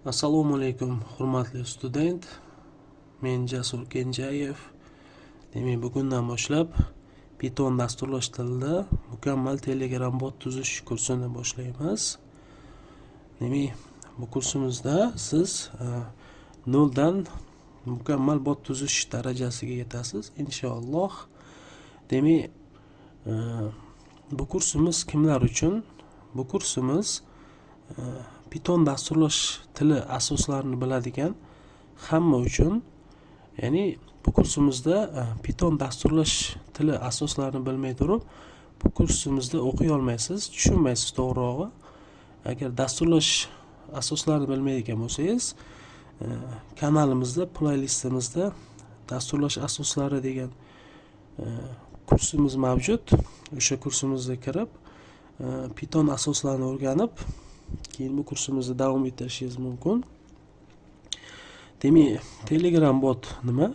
Assalomu alaykum, hurmatli student. Men Jasur Kenjayev. Demak, bugundan boshlab Python dasturlash tilida mukammal Telegram bot tuzish kursini boshlaymiz. Demak, bu kursimizda siz noldan mukammal bot tuzish darajasiga yetasiz inshaalloh. Demak, bu kursimiz kimlar uchun? Bu kursimiz Python dasturlash tili asoslarini biladigan hamma uchun. Ya'ni bu kursimizda Python dasturlash tili asoslarini bilmay turib, bu kursimizda o'qiy olmaysiz, tushunmaysiz to'g'rirog'i. Agar dasturlash asoslarini bilmaydigan bo'lsangiz, kanalimizda, playlistimizda dasturlash asoslari degan kursimiz mavjud. O'sha kursimizga kirib, Python asoslarini o'rganib, keyin bu kursimizni davom ettirishingiz mumkin. Demak, Telegram bot nima?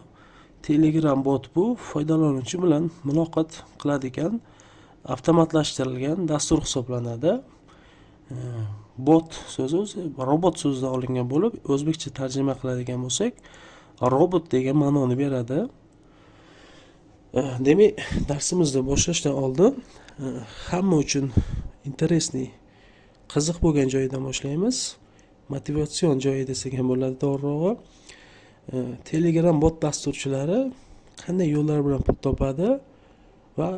Telegram bot bu foydalanuvchi bilan muloqot qiladigan avtomatlashtirilgan dastur hisoblanadi. Bot so'zi o'zi robot so'zidan olingan bo'lib, o'zbekcha tarjima qiladigan bo'lsak, robot degan ma'noni beradi. Demak, darsimizni boshlashdan oldin hamma uchun interesli, qiziq bo'lgan joyidan boshlaymiz. Motivatsion joyi desak ham bo'ladi to'g'rirog'i. Telegram bot dasturchilari qanday yo'llar bilan pul topadi va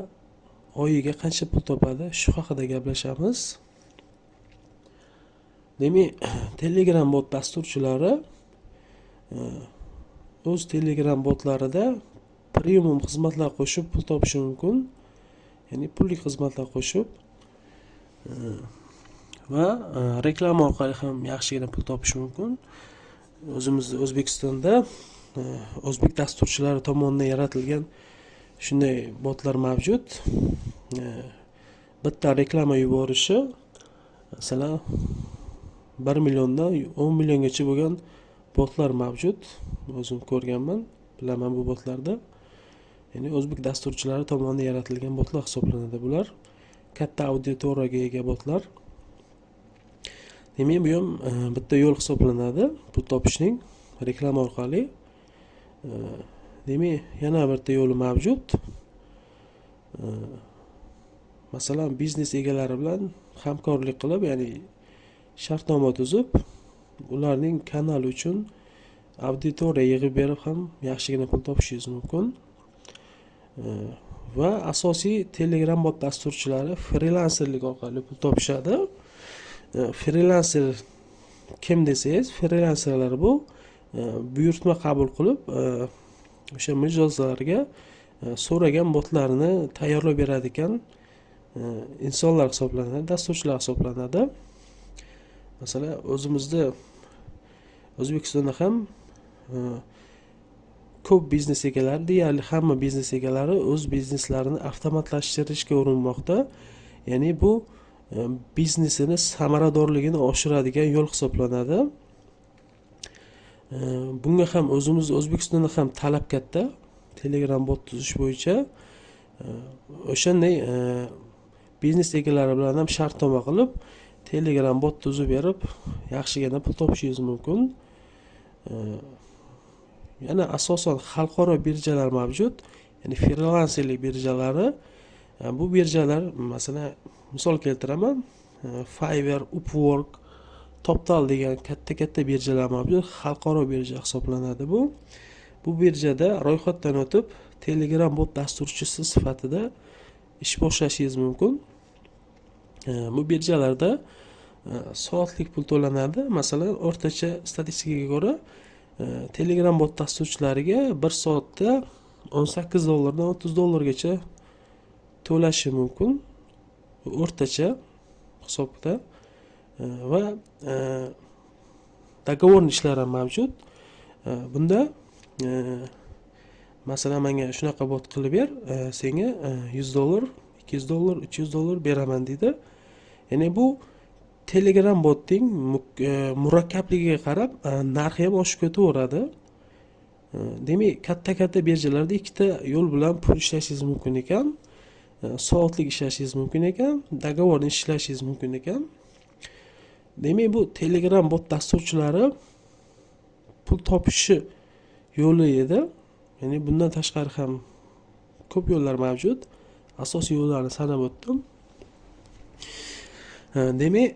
oyiga qancha pul topadi, shu haqida gaplashamiz. Demak, Telegram bot dasturchilari o'z Telegram botlarida premium xizmatlar qo'shib pul topishi mumkin. Ya'ni pulli xizmatlar qo'shib va reklama orqali ham yaxshigina pul topish mumkin. O'zimizda O'zbekistonda o'zbek dasturchilari tomonidan yaratilgan shunday botlar mavjud. Bitta reklama yuborishi masalan 1 milliondan 10 milliongacha bo'lgan botlar mavjud. O'zim ko'rganman, bilaman bu botlarda. Ya'ni o'zbek dasturchilari tomonidan yaratilgan botlar hisoblanadi bular. Katta auditoriyaga ega botlar. Demak, bu ham bitta yo'l hisoblanadi pul topishning, reklama orqali. Demak, yana bitta yo'li mavjud. Masalan, biznes egalari bilan hamkorlik qilib, ya'ni shartnoma tuzib, ularning kanali uchun auditoriya yig'ib berib ham yaxshigina pul topishingiz mumkin. Va asosiy Telegram bot dasturchilari frilanserlik orqali pul topishadi. Frilanser kim desangiz, frilanserlar bu buyurtma qabul qilib, o'sha mijozlarga so'ragan botlarni tayyorlab beradigan insonlar hisoblanadi, dasturchilar hisoblanadi. Masalan, o'zimizda O'zbekistonda ham ko'p biznes egalari, deyarli hamma biznes egalari o'z bizneslarini avtomatlashtirishga urinmoqda. Ya'ni bu biznesini samaradorligini oshiradigan yo'l hisoblanadi. Bunga ham o'zimiz O'zbekistonda ham talab katta. Telegram bot tuzish bo'yicha o'shanday biznes egalari bilan ham shartnoma qilib, Telegram bot tuzib berib, yaxshigina pul topishingiz mumkin. Yana asosan xalqaro birjalar mavjud. Ya'ni frilanserlik birjalari. Bu birjalar, masalan, misol keltiraman, Fiverr, Upwork, Toptal degan katta birjalar mavjud. Xalqaro birja hisoblanadi bu. Bu birjada ro'yxatdan o'tib, Telegram bot dasturchisi sifatida ish boshlashingiz mumkin. Bu birjalarda soatlik pul to'lanadi. Masalan, o'rtacha statistikaga ko'ra Telegram bot dasturchilariga 1 soatda $18 dan $30 to'lashi mumkin. O'rtacha hisobda. Va dogovorni ishlar ham mavjud. Bunda masalan, menga shunaqa bot qilib ber, senga $100, $200, $300 beraman deydi. Ya'ni bu Telegram botning murakkabligiga qarab narxi ham oshib ketaveradi. Demak, katta birjalarda ikkita yo'l bilan pul ishlashingiz mumkin ekan. Soatlik ishlashingiz mumkin ekan, dogovorni ishlashingiz mumkin ekan. Demak, bu Telegram bot dasturchilari pul topishi yo'li edi. Ya'ni bundan tashqari ham ko'p yo'llar mavjud. Asosiy yo'llarni sanab o'tdim. Demak,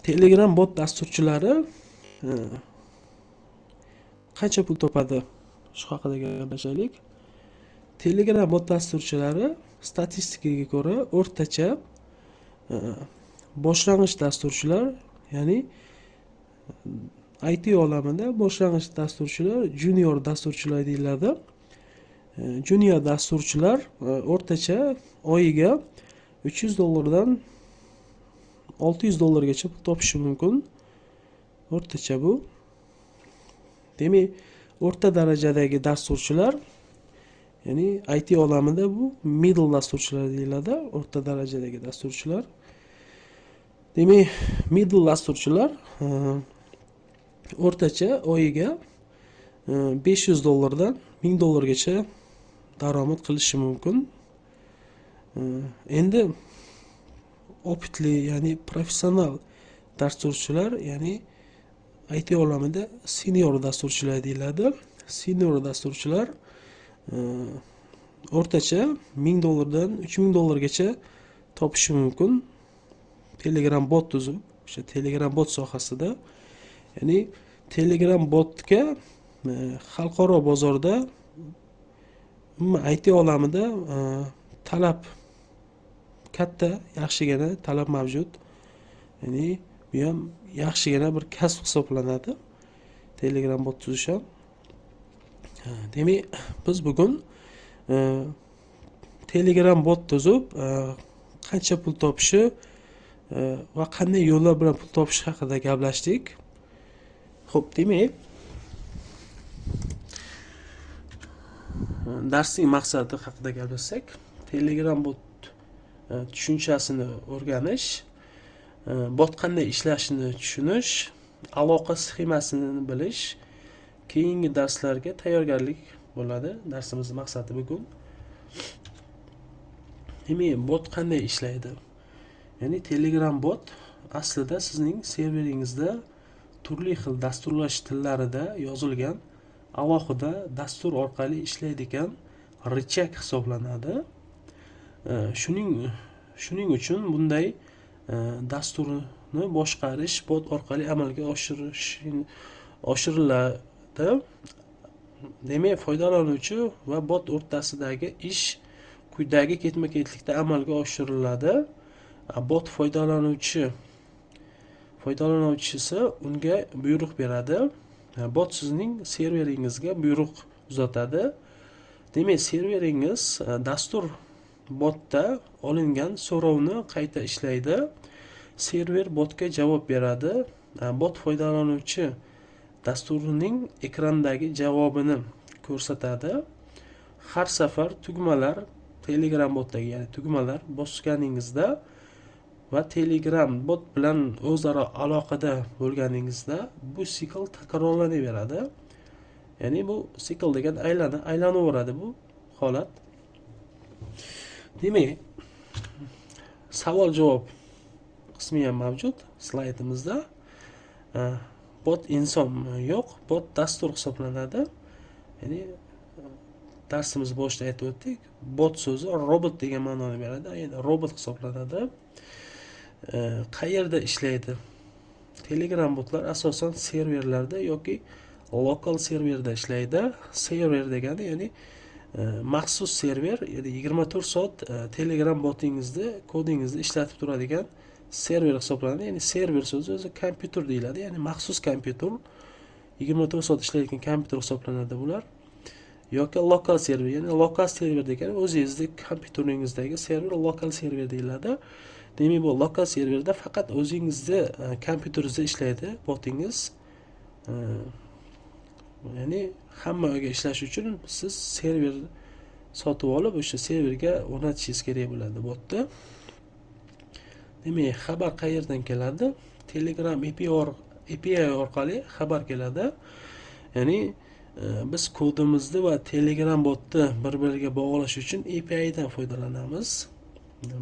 Telegram bot dasturchilari qancha pul topadi? Shu haqida gaplashaylik. Telegram bot dasturchilari statistikaga ko'ra o'rtacha boshlang'ich dasturchilar, ya'ni IT olamida boshlang'ich dasturchilar, junior dasturchilar deyiladi. Junior dasturchilar o'rtacha oyiga $300 dan $600 pul topishi mumkin. O'rtacha bu. Demak, o'rta darajadagi dasturchilar, ya'ni IT olamida bu middle dasturchilar deyiladi, o'rta darajadagi dasturchilar. Demak, middle dasturchilar o'rtacha oyiga $500 dan $1000gacha daromad qilishi mumkin. Endi opitli, ya'ni professional dasturchilar, ya'ni IT olamida senior dasturchilar deyiladi. Senior dasturchilar o'rtacha $1000 dan $3000gacha topishi mumkin. Telegram bot tuzib, o'sha Telegram bot sohasida, ya'ni Telegram botga xalqaro bozorda, IT olamida talab katta, yaxshigina talab mavjud. Ya'ni bu ham yaxshigina bir kasb hisoblanadi. Telegram bot tuzish ham. Demak, biz bugun Telegram bot tuzib qancha pul topishi va qanday yo'llar bilan pul topish haqida gaplashdik. Xo'p, demak, darsning maqsadi haqida gaplashsak, Telegram bot tushunchasini o'rganish, bot qanday ishlashini tushunish, aloqa sxemasini bilish, keyingi darslarga tayyorgarlik bo'ladi. Darsimizning maqsadi bugun. Demak, bot qanday ishlaydi? Ya'ni Telegram bot aslida sizning serveringizda turli xil dasturlash tillarida yozilgan alohida dastur orqali ishlaydigan richag hisoblanadi. Shuning uchun bunday dasturni boshqarish bot orqali amalga oshiriladi. Demak, foydalanuvchi va bot o'rtasidagi ish quyidagi ketma-ketlikda amalga oshiriladi. Bot foydalanuvchisi unga buyruq beradi. Bot sizning serveringizga buyruq uzatadi. Demak, serveringiz dastur botda olingan so'rovni qayta ishlaydi. Server botga javob beradi. Bot foydalanuvchi dasturining ekrandagi javobini ko'rsatadi. Har safar tugmalar Telegram botdagi, ya'ni tugmalar bosganingizda va Telegram bot bilan o'zaro aloqada bo'lganingizda bu sikl takrorlanaveradi. Ya'ni bu sikl degan aylanaveradi bu holat. Demak, savol-javob qismi ham mavjud slaydimizda. Bot inson yo'q, bot dastur hisoblanadi. Ya'ni darsimiz boshida aytib o'tdik, bot so'zi robot degan ma'noni beradi, ya'ni robot hisoblanadi. Qayerda ishlaydi? Telegram botlar asosan serverlarda yoki lokal serverda ishlaydi. Server degani, ya'ni maxsus server, ya'ni 24 soat Telegram botingizni, kodingizni ishlatib turadigan server hisoblanadi. Ya'ni server so'zi o'zi kompyuter deyiladi, ya'ni maxsus kompyuter, 24 soat ishlaydigan kompyuter hisoblanadi bular. Yoki lokal server, ya'ni lokal server degani o'zingizning kompyuteringizdagi server lokal server deyiladi. Demak, bu lokal serverda faqat o'zingizning kompyuteringizda ishlaydi botingiz. Ya'ni hamma joyga ishlash uchun siz server sotib olib, o'sha serverga o'rnatishingiz kerak bo'ladi botni. Demak, xabar qayerdan keladi? Telegram API orqali xabar keladi. Ya'ni biz kodimizni va Telegram botni bir-biriga bog'lash uchun API dan foydalanamiz.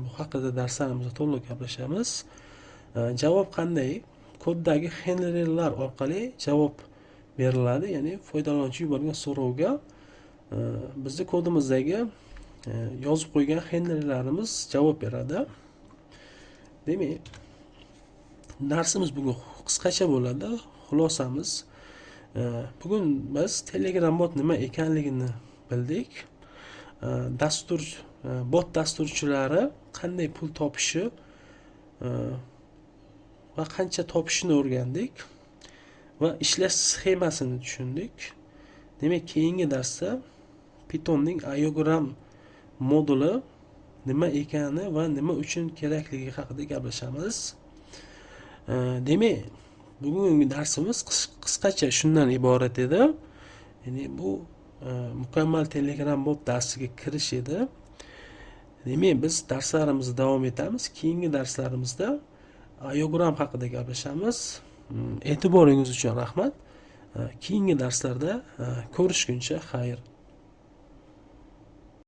Bu haqida darslarimizda to'liq gaplashamiz. Javob qanday? Koddagi handlerlar orqali javob beriladi, ya'ni foydalanuvchi yuborgan so'rovga bizni kodimizdagi yozib qo'ygan handlerlarimiz javob beradi. Demak, darsimiz bugun qisqacha bo'ladi. Xulosamiz, bugun biz Telegram bot nima ekanligini bildik. Dastur bot dasturchilari qanday pul topishi va qancha topishini o'rgandik va ishlash sxemasini tushundik. Demak, keyingi darsda Pythonning iogram moduli nima ekani va nima uchun kerakligi haqida gaplashamiz. Demak, bugungi darsimiz qisqacha shundan iborat edi. Ya'ni bu mukammal Telegram bot darsiga kirish edi. Demak, biz darslarimizni davom etamiz. Keyingi darslarimizda iogram haqida gaplashamiz. E'tiboringiz uchun rahmat. Keyingi darslarda ko'rishguncha xayr.